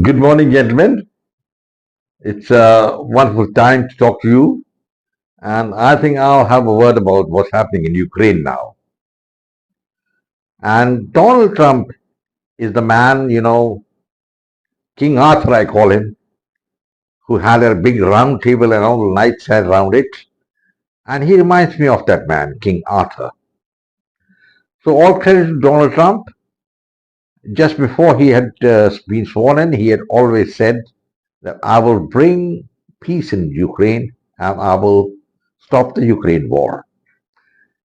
Good morning, gentlemen. It's a wonderful time to talk to you. And I think I'll have a word about what's happening in Ukraine now. And Donald Trump is the man, King Arthur, I call him, who had a big round table and all the knights sat around it. And he reminds me of that man, King Arthur. So, all credit to Donald Trump. Just before he had been sworn in, he had always said that I will bring peace in Ukraine and I will stop the Ukraine war.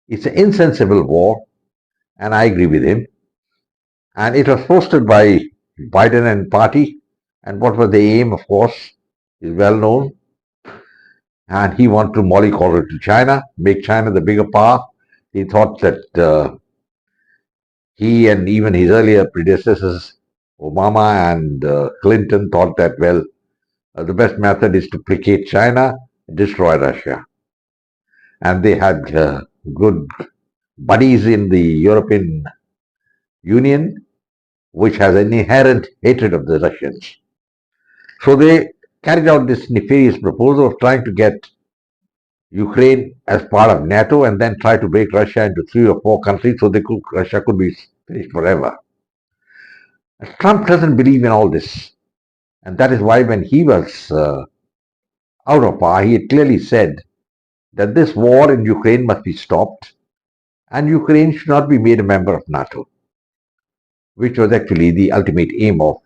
It's an insensible war, and I agree with him. And it was hosted by Biden and party. And what was the aim, of course, is well known. And he wanted to mollycoddle it to China, make China the bigger power. He thought that he and even his earlier predecessors, Obama and Clinton, thought that, well, the best method is to placate China, destroy Russia. And they had good buddies in the European Union, which has an inherent hatred of the Russians. So they carried out this nefarious proposal of trying to get Ukraine as part of NATO and then try to break Russia into three or four countries so Russia could be finished forever. Trump doesn't believe in all this. And that is why when he was out of power, he had clearly said that this war in Ukraine must be stopped and Ukraine should not be made a member of NATO, which was actually the ultimate aim of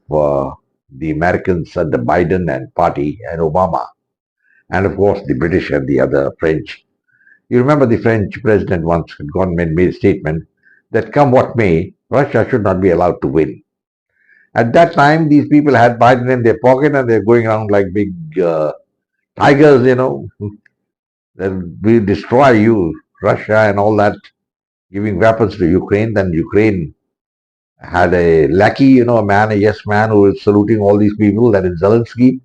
the Americans and the Biden and party and Obama, and of course the British and the other French. You remember the French president once had gone and made a statement that come what may, Russia should not be allowed to win. At that time, these people had Biden in their pocket and they're going around like big tigers, that will destroy you, Russia and all that, giving weapons to Ukraine. Then Ukraine had a lackey, a man, a yes man who was saluting all these people, that is Zelensky.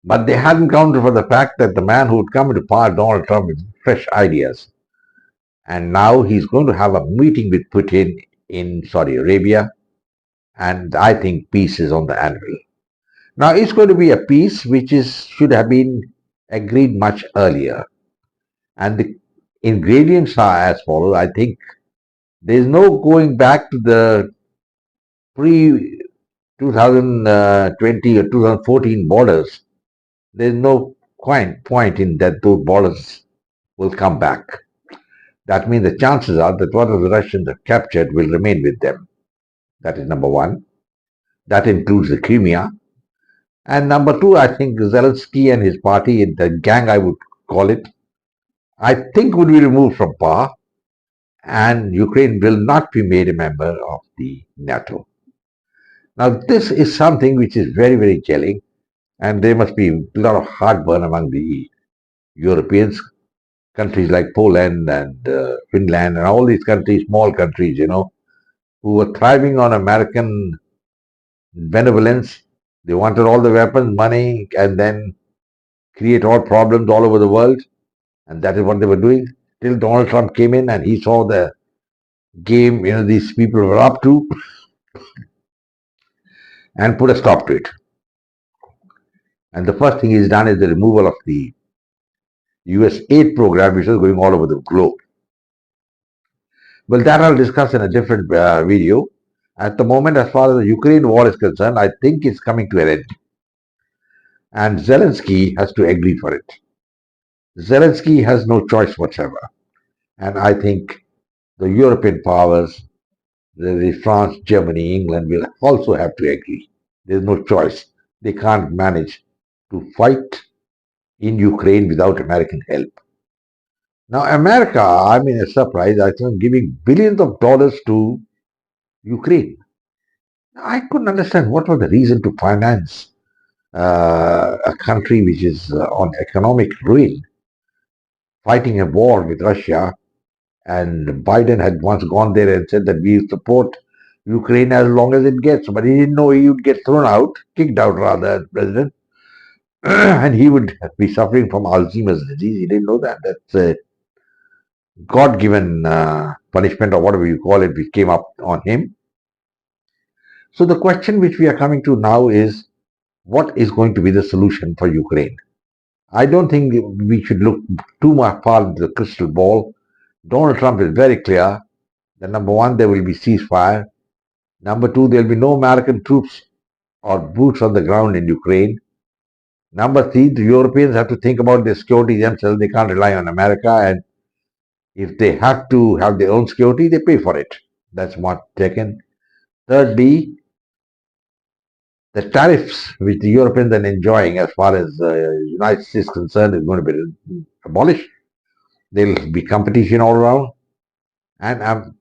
But they hadn't counted for the fact that the man who would come into power, Donald Trump, with fresh ideas. And now he's going to have a meeting with Putin in Saudi Arabia. And I think peace is on the anvil. Now it's going to be a peace which should have been agreed much earlier. And the ingredients are as follows. I think there's no going back to the pre 2020 or 2014 borders. There's no point in that those borders will come back. That means the chances are that what the Russians have captured will remain with them. That is number one. That includes the Crimea. And number two, I think Zelensky and his party, the gang I would call it, I think would be removed from power and Ukraine will not be made a member of the NATO. Now, this is something which is very, very telling, and there must be a lot of heartburn among the Europeans, countries like Poland and Finland and all these countries, small countries, who were thriving on American benevolence. They wanted all the weapons, money, and then create all problems all over the world. And that is what they were doing. Till Donald Trump came in and he saw the game, these people were up to and put a stop to it. And the first thing he's done is the removal of the US aid program, which is going all over the globe. Well, that I'll discuss in a different video. At the moment, as far as the Ukraine war is concerned, I think it's coming to an end. And Zelensky has to agree for it. Zelensky has no choice whatsoever. And I think the European powers, the France, Germany, England, will also have to agree. There's no choice. They can't manage to fight in Ukraine without American help. Now, America, I'm in a surprise, I think, giving billions of dollars to Ukraine. I couldn't understand what was the reason to finance a country which is on economic ruin, fighting a war with Russia. And Biden had once gone there and said that we support Ukraine as long as it gets, but he didn't know he would get thrown out, kicked out rather, as president, and he would be suffering from Alzheimer's disease. He didn't know that. That's a God-given punishment or whatever you call it, which came up on him. So the question which we are coming to now is, what is going to be the solution for Ukraine? I don't think we should look too much far into the crystal ball. Donald Trump is very clear that number one, there will be ceasefire. Number two, there will be no American troops or boots on the ground in Ukraine. Number three, the Europeans have to think about their security themselves. They can't rely on America. And if they have to have their own security, they pay for it. That's one taken. Thirdly, the tariffs which the Europeans are enjoying as far as the United States is concerned is going to be abolished. There will be competition all around. And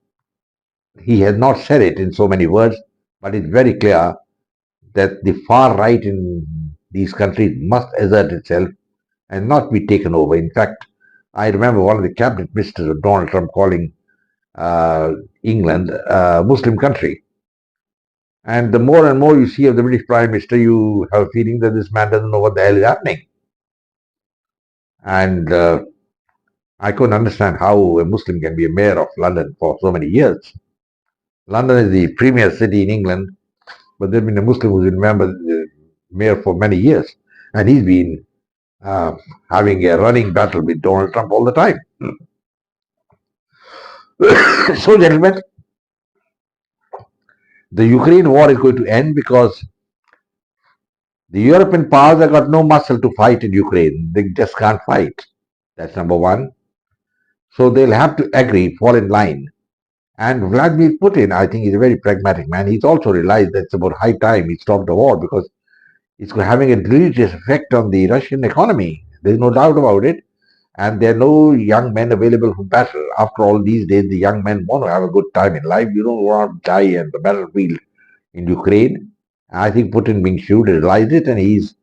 he has not said it in so many words, but it's very clear that the far right in these countries must assert itself and not be taken over. In fact, I remember one of the cabinet ministers of Donald Trump calling uh, England a Muslim country. And the more and more you see of the British Prime Minister, you have a feeling that this man doesn't know what the hell is happening. And I couldn't understand how a Muslim can be a mayor of London for so many years. London is the premier city in England, but there's been a Muslim who's been mayor for many years. And he's been having a running battle with Donald Trump all the time. So, gentlemen, the Ukraine war is going to end because the European powers have got no muscle to fight in Ukraine. They just can't fight. That's number one. So they'll have to agree, fall in line. And Vladimir Putin, I think, is a very pragmatic man. He's also realized that it's about high time he stopped the war because it's having a deleterious effect on the Russian economy. There's no doubt about it. And there are no young men available for battle. After all, these days, the young men want to have a good time in life. You don't want to die on the battlefield in Ukraine. I think Putin, being shrewd, realized it, and he's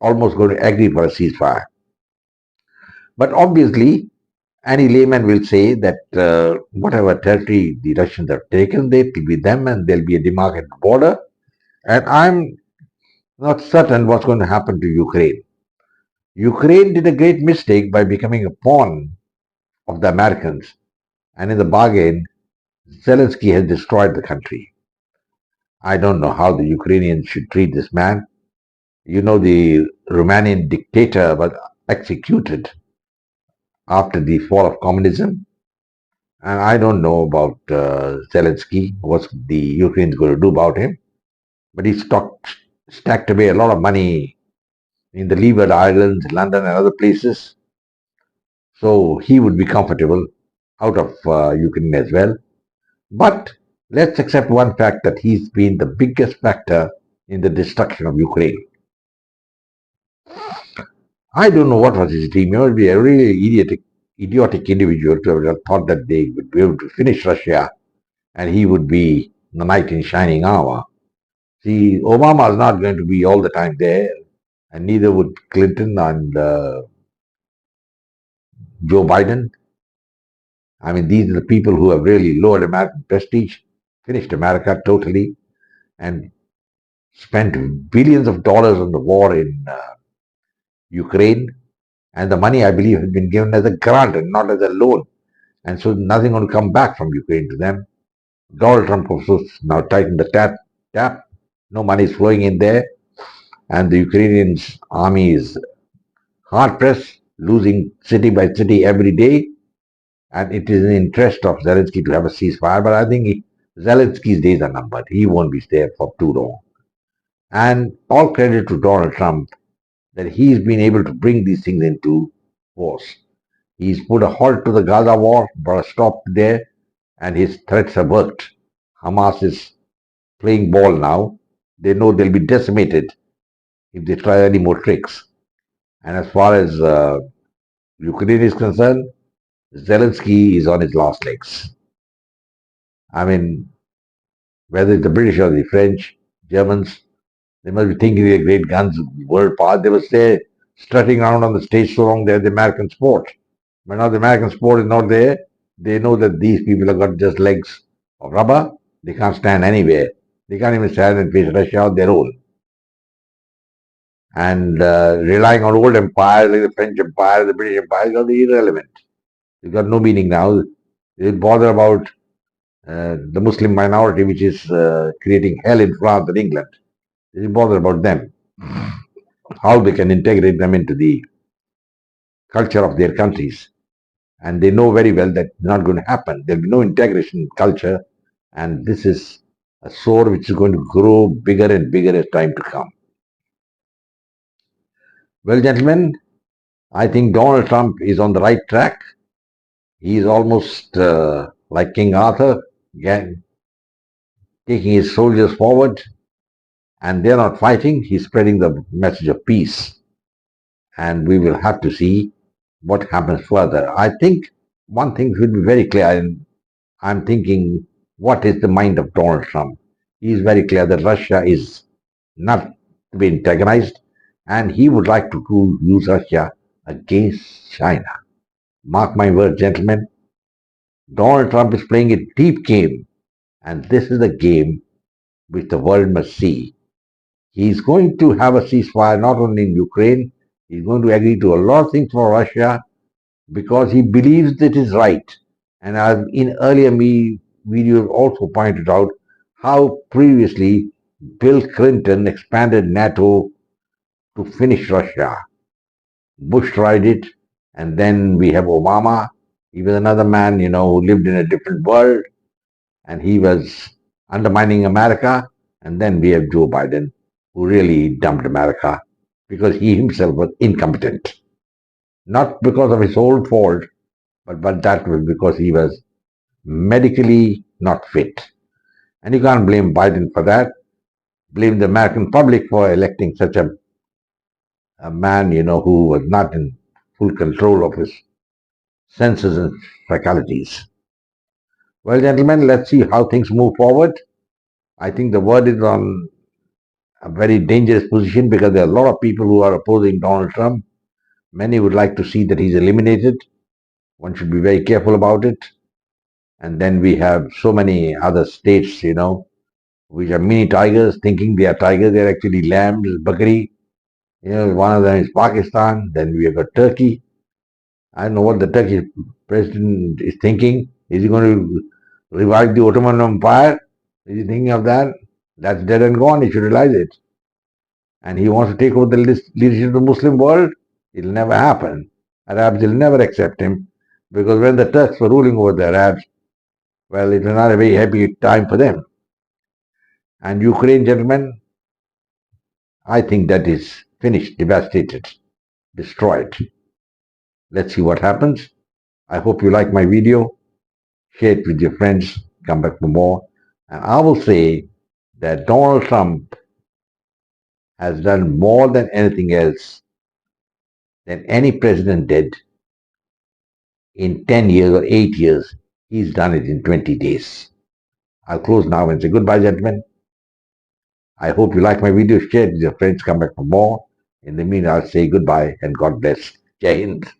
almost going to agree for a ceasefire. But obviously, any layman will say that whatever territory the Russians have taken, they will be them, and there'll be a demarcated border. And I'm not certain what's going to happen to Ukraine. Ukraine did a great mistake by becoming a pawn of the Americans, and in the bargain, Zelensky has destroyed the country. I don't know how the Ukrainians should treat this man. You know, the Romanian dictator was executed after the fall of communism. And I don't know about Zelensky, what the Ukraine is going to do about him. But he stacked away a lot of money in the Leeward Islands, London, and other places. So he would be comfortable out of Ukraine as well. But let's accept one fact that he's been the biggest factor in the destruction of Ukraine. I don't know what was his dream. He must be a really idiotic individual to have thought that they would be able to finish Russia and he would be the knight in shining armor. See, Obama is not going to be all the time there, and neither would Clinton and Joe Biden. I mean, these are the people who have really lowered American prestige, finished America totally, and spent billions of dollars on the war in Ukraine. And the money, I believe, has been given as a grant and not as a loan. And so nothing going to come back from Ukraine to them. Donald Trump also now tightened the tap. No money is flowing in there. And the Ukrainian army is hard pressed, losing city by city every day. And it is in the interest of Zelensky to have a ceasefire. But I think Zelensky's days are numbered. He won't be there for too long. And all credit to Donald Trump that he's been able to bring these things into force. He's put a halt to the Gaza war, brought a stop there, and his threats have worked. Hamas is playing ball now. They know they'll be decimated if they try any more tricks. And as far as Ukraine is concerned, Zelensky is on his last legs. I mean, whether it's the British or the French, Germans, they must be thinking they're great guns, world power. They were there strutting around on the stage so long they're the American sport. But now the American sport is not there. They know that these people have got just legs of rubber. They can't stand anywhere. They can't even stand and face Russia on their own. And relying on old empires like the French Empire, the British Empire, is irrelevant. It's got no meaning now. They bother about the Muslim minority, which is creating hell in France and England. Is it bothered about them? How they can integrate them into the culture of their countries? And they know very well that's not going to happen. There'll be no integration in culture, and this is a sore which is going to grow bigger and bigger as time to come. Well, gentlemen, I think Donald Trump is on the right track. He is almost like King Arthur, again, taking his soldiers forward, and they're not fighting. He's spreading the message of peace, and we will have to see what happens further. I think one thing should be very clear, and I'm thinking, what is the mind of Donald Trump? He is very clear that Russia is not to be antagonized, and he would like to use Russia against China. Mark my words, gentlemen. Donald Trump is playing a deep game, and this is the game which the world must see. He's going to have a ceasefire not only in Ukraine, he's going to agree to a lot of things for Russia because he believes it is right. And as in earlier videos also pointed out how previously Bill Clinton expanded NATO to finish Russia. Bush tried it, and then we have Obama. He was another man, who lived in a different world, and he was undermining America. And then we have Joe Biden, who really dumped America because he himself was incompetent. Not because of his own fault, but that was because he was medically not fit. And you can't blame Biden for that. Blame the American public for electing such a man, who was not in full control of his senses and faculties. Well, gentlemen, let's see how things move forward. I think the world is on a very dangerous position because there are a lot of people who are opposing Donald Trump. Many would like to see that he's eliminated. One should be very careful about it. And then we have so many other states, which are mini tigers, thinking they are tigers. They're actually lambs, bakri. One of them is Pakistan. Then we have got Turkey. I don't know what the Turkish president is thinking. Is he going to revive the Ottoman Empire? Is he thinking of that? That's dead and gone. He should realize it. And he wants to take over the leadership of the Muslim world. It'll never happen. Arabs will never accept him because when the Turks were ruling over the Arabs, well, it was not a very happy time for them. And Ukraine, gentlemen, I think that is finished, devastated, destroyed. Let's see what happens. I hope you like my video. Share it with your friends. Come back for more. And I will say that Donald Trump has done more than anything else than any president did in 10 years or 8 years. He's done it in 20 days. I'll close now and say goodbye, gentlemen. I hope you like my video. Share it with your friends. Come back for more. In the meantime, I'll say goodbye and God bless. Jai Hind.